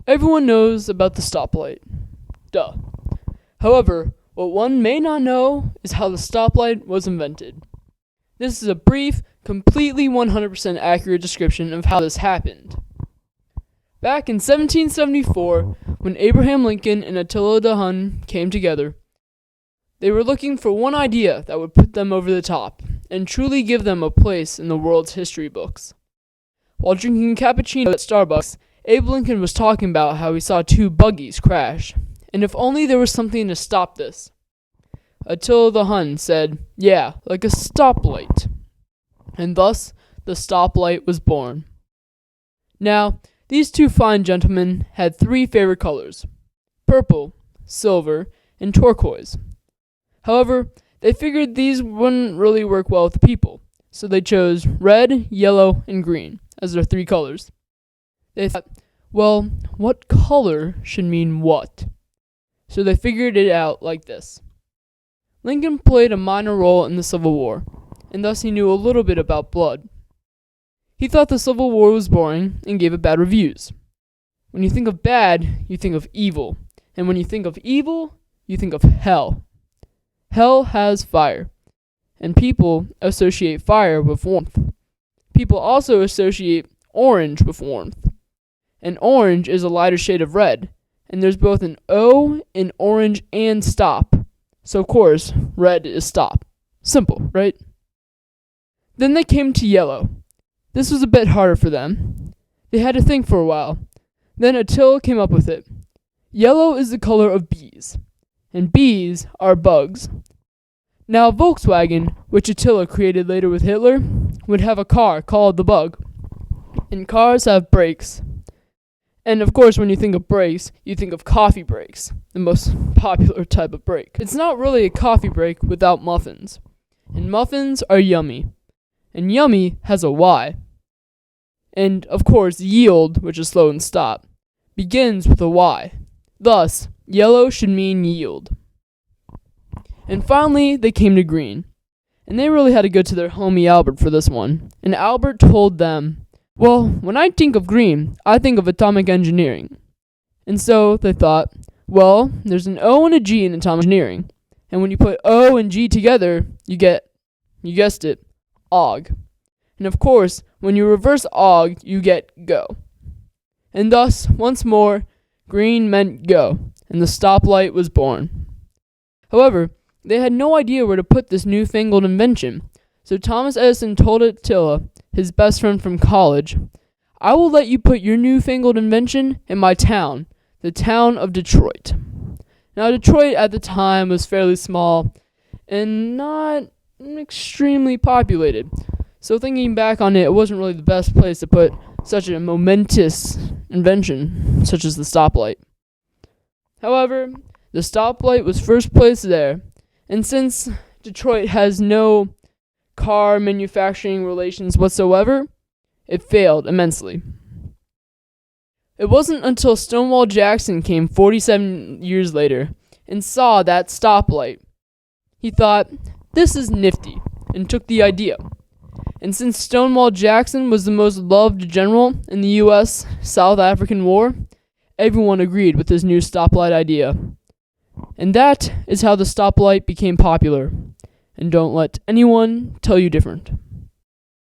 Everyone knows about the stoplight. Duh. However, what one may not know is how the stoplight was invented. This is a brief, completely 100% accurate description of how this happened. Back in 1774, when Abraham Lincoln and Attila the Hun came together, they were looking for one idea that would put them over the top and truly give them a place in the world's history books. While drinking cappuccino at Starbucks, Abe Lincoln was talking about how he saw two buggies crash, and if only there was something to stop this. Attila the Hun said, "Yeah, like a stoplight." And thus, the stoplight was born. Now, these two fine gentlemen had three favorite colors: purple, silver, and turquoise. However, they figured these wouldn't really work well with the people, so they chose red, yellow, and green as their three colors. They thought, well, what color should mean what? So they figured it out like this. Lincoln played a minor role in the Civil War, and thus he knew a little bit about blood. He thought the Civil War was boring and gave it bad reviews. When you think of bad, you think of evil, and when you think of evil, you think of hell. Hell has fire, and people associate fire with warmth. People also associate orange with warmth. And orange is a lighter shade of red, and there's both an O in orange and stop. So of course, red is stop. Simple, right? Then they came to yellow. This was a bit harder for them. They had to think for a while. Then Attila came up with it. Yellow is the color of bees, and bees are bugs. Now Volkswagen, which Attila created later with Hitler, would have a car called the Bug. And cars have brakes. And of course, when you think of brakes, you think of coffee breaks, the most popular type of break. It's not really a coffee break without muffins. And muffins are yummy. And yummy has a Y. And of course, yield, which is slow and stop, begins with a Y. Thus, yellow should mean yield. And finally, they came to green. And they really had to go to their homie Albert for this one. And Albert told them, well, when I think of green, I think of atomic engineering. And so they thought, well, there's an O and a G in atomic engineering. And when you put O and G together, you get, you guessed it, OG. And of course, when you reverse OG, you get go. And thus, once more, green meant go, and the stoplight was born. However, they had no idea where to put this newfangled invention, so Thomas Edison told Attila, his best friend from college, I will let you put your newfangled invention in my town, the town of Detroit. Now, Detroit at the time was fairly small and not extremely populated, so thinking back on it, it wasn't really the best place to put such a momentous invention, such as the stoplight. However, the stoplight was first placed there, and since Detroit has no car manufacturing relations whatsoever, it failed immensely. It wasn't until Stonewall Jackson came 47 years later and saw that stoplight. He thought, this is nifty, and took the idea. And since Stonewall Jackson was the most loved general in the U.S. South African War, everyone agreed with his new stoplight idea. And that is how the stoplight became popular. And don't let anyone tell you different.